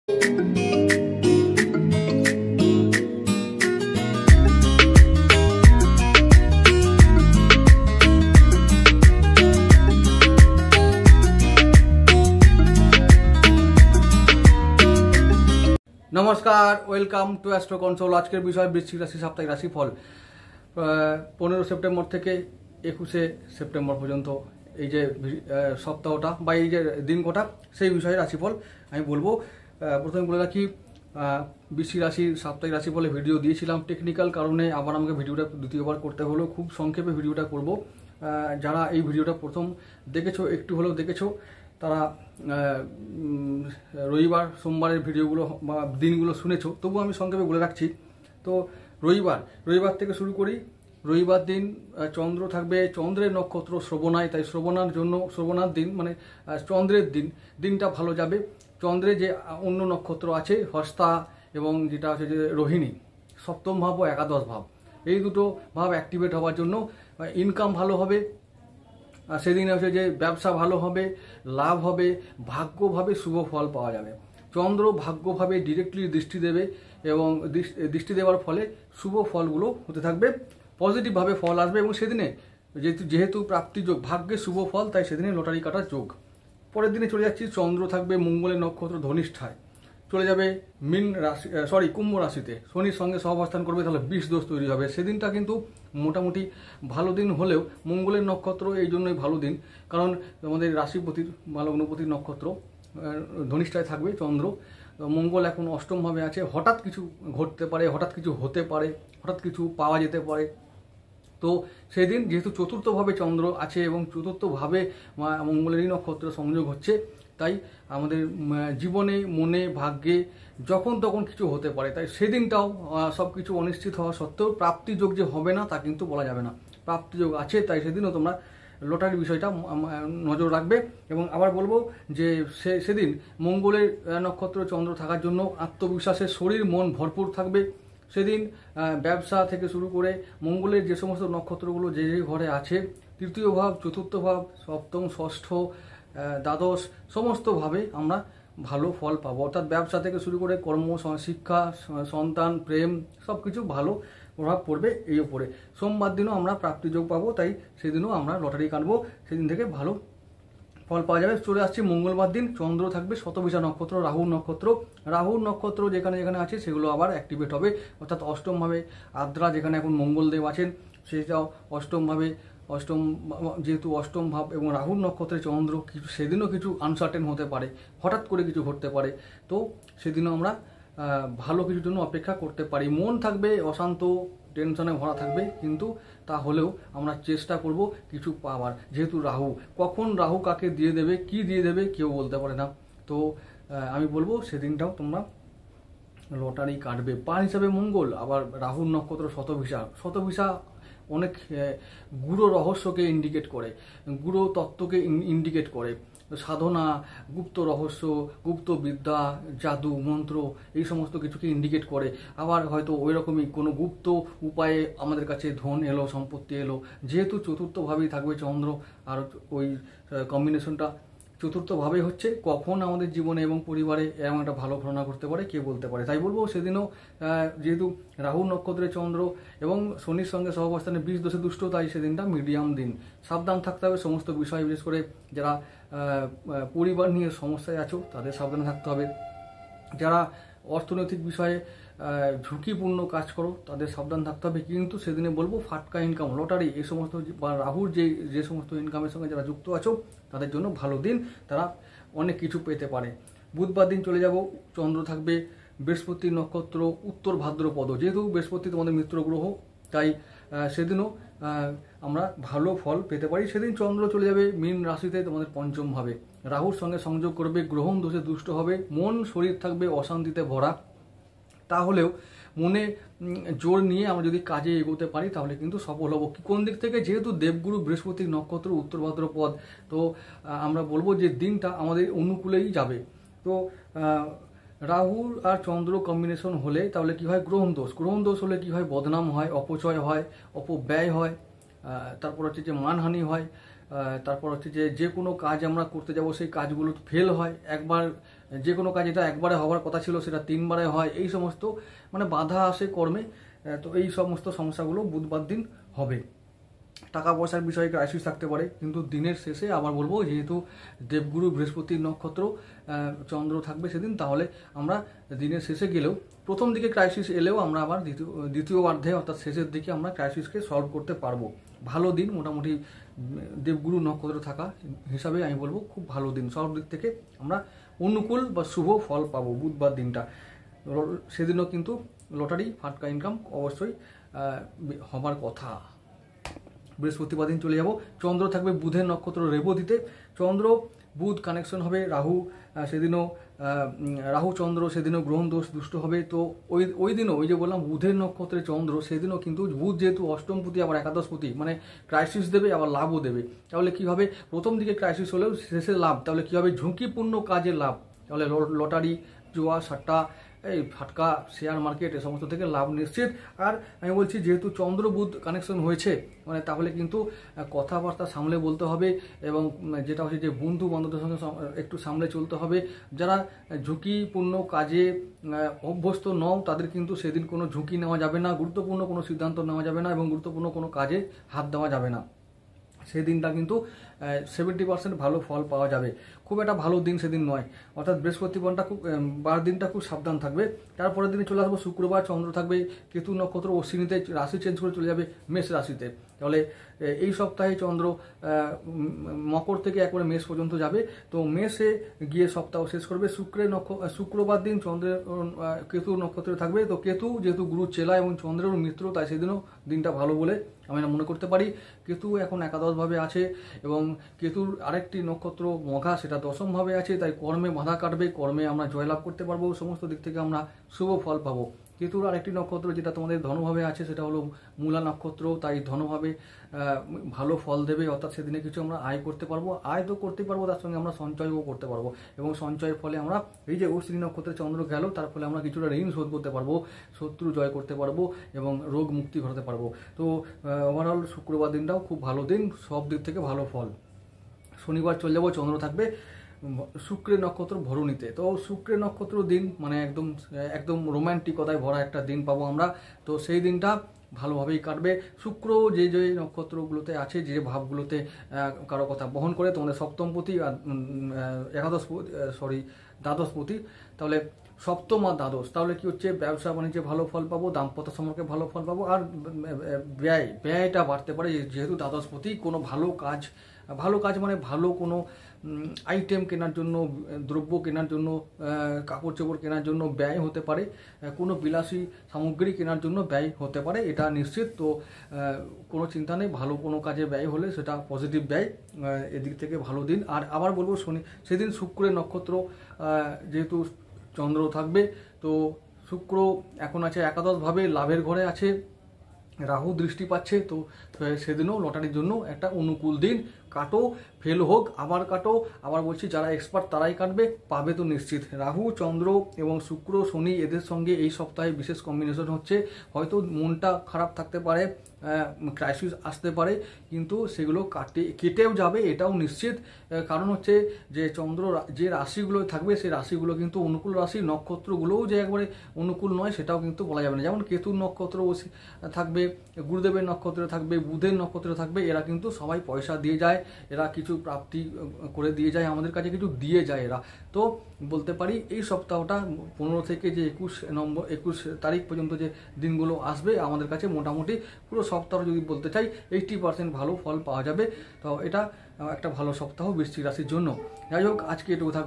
नमस्कार welcome to astro console. आज के विषय वृश्चिक राशि साप्ताहिक राशिफल 15 सेप्टेम्बर থেকে 21 সেপ্টেম্বর পর্যন্ত এই যে সপ্তাহটা বা এই যে দিন কটা সেই বিষয়ে রাশিফল আমি বলবো। প্রথমে বলে রাখি বৃশ্চিক রাশির সাপ্তাহিক রাশিফলে ভিডিও দিয়েছিলাম, টেকনিক্যাল কারণে আবার আমাকে ভিডিওটা দ্বিতীয়বার করতে হলো। খুব সংক্ষেপে ভিডিওটা করব। যারা এই ভিডিওটা প্রথম দেখেছো, একটু হলেও দেখেছো, তারা রবিবার সোমবারের ভিডিওগুলো বা দিনগুলো শুনেছো, তবু আমি সংক্ষেপে বলে রাখছি। তো রবিবার থেকে শুরু করি। রবিবার দিন চন্দ্র থাকবে, চন্দ্রের নক্ষত্র শ্রবণায়, তাই শ্রবণার দিন মানে চন্দ্রের দিনটা ভালো যাবে। চন্দ্রে যে অন্য নক্ষত্র আছে হস্তা এবং যেটা আছে যে রোহিণী, সপ্তম ভাব ও একাদশ ভাব, এই দুটো ভাব অ্যাক্টিভেট হওয়ার জন্য ইনকাম ভালো হবে। আর সেদিন হচ্ছে যে ব্যবসা ভালো হবে, লাভ হবে, ভাগ্যভাবে শুভ ফল পাওয়া যাবে। চন্দ্র ভাগ্যভাবে ডিরেক্টলি দৃষ্টি দেবে এবং দৃষ্টি দেওয়ার ফলে শুভ ফলগুলো হতে থাকবে, পজিটিভভাবে ফল আসবে। এবং সেদিনে যেহেতু প্রাপ্তিযোগ, ভাগ্যে শুভ ফল, তাই সেদিনে লটারি কাটার যোগ। পরের দিনে চলে যাচ্ছি, চন্দ্র থাকবে মঙ্গলের নক্ষত্র ধনিষ্ঠায়, চলে যাবে কুম্ভ রাশিতে, শনির সঙ্গে সহাবস্থান করবে, তাহলে বিষ দোষ তৈরি হবে। সেদিনটা কিন্তু মোটামুটি ভালো দিন হলেও মঙ্গলের নক্ষত্র এই জন্যই ভালো দিন, কারণ আমাদের রাশিপতির বা লগ্নপতির নক্ষত্র ধনিষ্ঠায় থাকবে চন্দ্র। মঙ্গল এখন অষ্টমভাবে আছে, হঠাৎ কিছু ঘটতে পারে, হঠাৎ কিছু হতে পারে, হঠাৎ কিছু পাওয়া যেতে পারে। তো সেদিন যেহেতু চতুর্থভাবে চন্দ্র আছে এবং চতুর্থভাবে মঙ্গলেরই নক্ষত্র সংযোগ হচ্ছে, তাই আমাদের জীবনে, মনে, ভাগ্যে যখন তখন কিছু হতে পারে। তাই সেদিনটাও সব কিছু অনিশ্চিত হওয়া সত্ত্বেও প্রাপ্তিযোগ যে হবে না তা কিন্তু বলা যাবে না, প্রাপ্তিযোগ আছে। তাই সেদিনও তোমরা লটারির বিষয়টা নজর রাখবে। এবং আবার বলবো যে সেদিন মঙ্গলের নক্ষত্র চন্দ্র থাকার জন্য আত্মবিশ্বাসে শরীর মন ভরপুর থাকবে। সেদিন ব্যবসা থেকে শুরু করে মঙ্গলের যে সমস্ত নক্ষত্রগুলো যে যে ঘরে আছে, তৃতীয় ভাব, চতুর্থ ভাব, সপ্তম, ষষ্ঠ, দ্বাদশ, সমস্তভাবে আমরা ভালো ফল পাবো। অর্থাৎ ব্যবসা থেকে শুরু করে কর্ম, শিক্ষা, সন্তান, প্রেম, সব কিছু ভালো প্রভাব পড়বে এই ওপরে। সোমবার দিনও আমরা প্রাপ্তিযোগ পাবো, তাই সেদিনও আমরা লটারি কাটবো, সেদিন থেকে ভালো ফল পাওয়া যাবে। চলে আসছি মঙ্গলবার দিন, চন্দ্র থাকবে শতভিষা নক্ষত্র, রাহুর নক্ষত্র যেখানে যেখানে আছে সেগুলো আবার অ্যাক্টিভেট হবে। অর্থাৎ অষ্টমভাবে আদ্রা, যেখানে এখন মঙ্গলদেব আছেন, সেটাও অষ্টমভাবে, যেহেতু অষ্টম ভাব এবং রাহুর নক্ষত্রে চন্দ্র, সেদিনও কিছু আনসার্টেন হতে পারে, হঠাৎ করে কিছু ঘটতে পারে। তো সেদিনও আমরা ভালো কিছুর জন্য অপেক্ষা করতে পারি। মন থাকবে অশান্ত, টেনশনে ভরা থাকবে, কিন্তু তাহলেও আমরা চেষ্টা করব কিছু পাওয়ার। যেহেতু কখন রাহু কাকে দিয়ে দেবে, কি দিয়ে দেবে, কেউ বলতে পারে না। তো আমি বলবো সেদিনটাও তোমরা লটারি কাটবে। পার হিসাবে মঙ্গল, আবার রাহুর নক্ষত্র শতভিষা অনেক গূঢ় রহস্যকে ইন্ডিকেট করে, গূঢ় তত্ত্বকে ইন্ডিকেট করে, সাধনা, গুপ্ত রহস্য, গুপ্ত বিদ্যা, জাদু, মন্ত্র, এই সমস্ত কিছুকে ইন্ডিকেট করে। আবার হয়তো ওই রকমই কোনো গুপ্ত উপায়ে আমাদের কাছে ধন এলো, সম্পত্তি এলো। যেহেতু চতুর্থভাবেই থাকবে চন্দ্র, আর ওই কম্বিনেশনটা চতুর্থভাবে হচ্ছে, কখন আমাদের জীবনে এবং পরিবারে এমন একটা ভালো ঘটনা করতে পারে কে বলতে পারে। তাই বলবো সেদিনও যেহেতু রাহু নক্ষত্রে চন্দ্র এবং শনির সঙ্গে সহাবস্থানে বিষ দোষে দুষ্ট, তাই সেদিনটা মিডিয়াম দিন। সাবধান থাকতে হবে সমস্ত বিষয়, বিশেষ করে যারা পরিবার নিয়ে সমস্যায় আছো তাদের সাবধানে থাকতে হবে। যারা অর্থনৈতিক বিষয়ে ঝুঁকিপূর্ণ কাজ করো তাদের সাবধান থাকতে হবে। কিন্তু সেদিনে বলবো ফাটকা ইনকাম, লটারি, এই সমস্ত বা রাহুর যে সমস্ত ইনকামের সঙ্গে যারা যুক্ত আছো তাদের জন্য ভালো দিন, তারা অনেক কিছু পেতে পারে। বুধবার দিন চলে যাব, চন্দ্র থাকবে বৃহস্পতি নক্ষত্র, উত্তর ভাদ্রপদ। যেহেতু বৃহস্পতি তোমাদের মিত্র গ্রহ, তাই সেদিনও আমরা ভালো ফল পেতে পারি। সেদিন চন্দ্র চলে যাবে মীন রাশিতে, তোমাদের পঞ্চম ভাবে, রাহুর সঙ্গে সংযোগ করবে, গ্রহণ দোষে দুষ্ট হবে, মন শরীর থাকবে অশান্তিতে ভরা। তাহলেও মনে জোর নিয়ে আমরা যদি কাজে এগোতে পারি তাহলে কিন্তু সফল হব। কোন দিক থেকে? যেহেতু দেবগুরু বৃহস্পতির নক্ষত্র উত্তর ভাদ্রপদ, তো আমরা বলবো যে দিনটা আমাদের অনুকূলেই যাবে। তো রাহু আর চন্দ্র কম্বিনেশন হলে তাহলে কি হয়? গ্রহণ দোষ হলে কি হয়? বদনাম হয়, অপচয় হয়, অপব্যয় হয়, তারপর হচ্ছে যে মানহানি হয়, তারপর হচ্ছে যে কোনো কাজ আমরা করতে যাব সেই কাজগুলো ফেল হয়। একবার যে কোনো কাজ এটা একবারে হওয়ার কথা ছিল সেটা 3বারে হয়, এই সমস্ত মানে বাধা আসে কর্মে। তো এই সমস্ত সমস্যাগুলো বুধবার দিন হবে। টাকা পয়সার বিষয়ে ক্রাইসিস থাকতে পারে, কিন্তু দিনের শেষে আবার বলবো যেহেতু দেবগুরু বৃহস্পতির নক্ষত্র চন্দ্র থাকবে সেদিন, তাহলে আমরা দিনের শেষে গেলেও প্রথম দিকে ক্রাইসিস এলেও আমরা আবার দ্বিতীয়ার্ধে অর্থাৎ শেষের দিকে আমরা ক্রাইসিসকে সলভ করতে পারবো। ভালো দিন মোটামুটি দেবগুরু নক্ষত্র থাকা হিসাবে আমি বলবো খুব ভালো দিন, সব দিক থেকে আমরা অনুকূল বা শুভ ফল পাবো বুধবার দিনটা। সেদিনও কিন্তু লটারি ফাটকা ইনকাম অবশ্যই হবার কথা। বৃহস্পতিবার দিন চলে যাব, চন্দ্র থাকবে বুধের নক্ষত্র রেবতীতে। চন্দ্র বুধ কানেকশন হবে, রাহু সেদিনও রাহু চন্দ্র সেদিনও গ্রহণ দোষ দুষ্ট হবে। তো ওই দিনও ওই যে বললাম বুধের নক্ষত্রে চন্দ্র, সেদিনও কিন্তু বুধ যেহেতু অষ্টমপতি আবার একাদশপতি, মানে ক্রাইসিস দেবে আবার লাভও দেবে। তাহলে কি হবে, প্রথম দিকে ক্রাইসিস হলেও শেষে লাভ। তাহলে কি হবে, ঝুঁকিপূর্ণ কাজে লাভ। তাহলে লটারি, জুয়া, সাট্টা, এই ফাটকা, শেয়ার মার্কেট এ সমস্ত থেকে লাভ নিশ্চিত। আর আমি বলছি যেহেতু চন্দ্র বুধ কানেকশন হয়েছে, মানে তাহলে কিন্তু কথাবার্তা সামলে বলতে হবে, এবং যেটা হচ্ছে যে বন্ধু বান্ধবদের সঙ্গে একটু সামলে চলতে হবে। যারা ঝুঁকিপূর্ণ কাজে অভ্যস্ত নও তাদের কিন্তু সেদিন কোনো ঝুঁকি নেওয়া যাবে না, গুরুত্বপূর্ণ কোনো সিদ্ধান্ত নেওয়া যাবে না, এবং গুরুত্বপূর্ণ কোনো কাজে হাত দেওয়া যাবে না। সেই দিনটা কিন্তু 70% ভালো ফল পাওয়া যাবে। খুব একটা ভালো দিন সেদিন নয়, অর্থাৎ বৃহস্পতিবারটা বার দিনটা খুব সাবধান থাকবে। তারপরের দিনে চলে আসবো শুক্রবার, চন্দ্র থাকবে কেতু নক্ষত্র অশ্বিনীতে, রাশি চেঞ্জ করে চলে যাবে মেষ রাশিতে। তাহলে এই সপ্তাহে চন্দ্র মকর থেকে একবারে মেষ পর্যন্ত যাবে, তো মেষে গিয়ে সপ্তাহ শেষ করবে। শুক্রবার দিন চন্দ্রের কেতু নক্ষত্রে থাকবে। তো কেতু যেহেতু গুরুর চেলা এবং চন্দ্রের মিত্র, তাই সেদিনও দিনটা ভালো বলে আমি মনে করতে পারি। কেতু এখন একাদশভাবে আছে, এবং কেতুর আরেকটি নক্ষত্র মঘা সেটা দশমভাবে আছে, তাই কর্মে বাধা কাটবে, কর্মে আমরা জয়লাভ করতে পারবো, সমস্ত দিক থেকে আমরা শুভ ফল পাবো। কেতুর আরেকটি নক্ষত্র যেটা তোমাদের ধনুভাবে আছে সেটা হলো মূলা নক্ষত্র, তাই ধনুভাবে ভালো ফল দেবে, অর্থাৎ সেদিনে কিছু আমরা আয় করতে পারবো। আয় তো করতে পারবো, তার সঙ্গে আমরা সঞ্চয়ও করতে পারবো, এবং সঞ্চয়ের ফলে আমরা এই যে অশ্বিনী নক্ষত্রে চন্দ্র গেল, তার ফলে আমরা কিছুটা ঋণ শোধ করতে পারবো, শত্রু জয় করতে পারবো, এবং রোগ মুক্তি ঘটাতে পারবো। তো ওভারঅল শুক্রবার দিনটাও খুব ভালো দিন, সব দিক থেকে ভালো ফল। শনিবার চলে যাবো, চন্দ্র থাকবে শুক্রের নক্ষত্র ভরণীতে। তো শুক্রের নক্ষত্র দিন মানে একদম রোম্যান্টিকতায় ভরা একটা দিন পাবো আমরা। তো সেই দিনটা ভালোভাবেই কাটবে। শুক্র যে যে নক্ষত্রগুলোতে আছে, যে ভাবগুলোতে কারো কথা বহন করে, তোমাদের সপ্তমপতি আর দ্বাদশপতি, তাহলে সপ্তম আর দ্বাদশ, তাহলে কি হচ্ছে ব্যবসা বাণিজ্যে ভালো ফল পাবো, দাম্পত্য সম্পর্কে ভালো ফল পাবো, আর ব্যয়টা বাড়তে পারে যেহেতু দ্বাদশপতি। কোনো ভালো কাজ মানে ভালো কোনো আইটেম কেনার জন্য, দ্রব্য কেনার জন্য, কাপড় চোপড় কেনার জন্য ব্যয় হতে পারে, কোনো বিলাসী সামগ্রী কেনার জন্য ব্যয় হতে পারে, এটা নিশ্চিত। তো কোনো চিন্তা নেই, ভালো কোনো কাজে ব্যয় হলে সেটা পজিটিভ ব্যয়, এদিক থেকে ভালো দিন। আর আবার বলবো সেদিন শুক্রের নক্ষত্র যেহেতু চন্দ্র থাকবে, তো শুক্র এখন আছে একাদশভাবে, লাভের ঘরে আছে, রাহু দৃষ্টি পাচ্ছে, তো সেদিনও লটারির জন্য একটা অনুকূল দিন। কাটো, ফেল হোক আবার কাটো, আবার বলছি যারা এক্সপার্ট তারাই কাটবে, পাবে তো নিশ্চিত। রাহু, চন্দ্র এবং শুক্র, শনি এদের সঙ্গে এই সপ্তাহে বিশেষ কম্বিনেশন হচ্ছে। হয়তো মনটা খারাপ থাকতে পারে, ক্রাইসিস আসতে পারে, কিন্তু সেগুলো কেটেও যাবে এটাও নিশ্চিত। কারণ হচ্ছে যে চন্দ্র যে রাশিগুলো থাকবে সেই রাশিগুলো কিন্তু অনুকূল রাশি, নক্ষত্রগুলোও যে একবারে অনুকূল নয় সেটাও কিন্তু বলা যাবে না। যেমন কেতুর নক্ষত্র থাকবে, গুরুদেবের নক্ষত্রে থাকবে, বুধের নক্ষত্রে থাকবে, এরা কিন্তু সবাই পয়সা দিয়ে যায়, এরা কিছু প্রাপ্তি করে দিয়ে যায়, আমাদের কাছে কিছু দিয়ে যায় এরা। তো বলতে পারি এই সপ্তাহটা 15 থেকে যে 21 তারিখ পর্যন্ত যে দিনগুলো আসবে আমাদের কাছে মোটামুটি পুরো সপ্তাহ যদি বলতে চাই 80% ভালো ফল পাওয়া যাবে। তো এটা একটা ভালো সপ্তাহ বৃশ্চিক রাশির জন্য। যাই হোক, আজকে এটুকু থাকবো।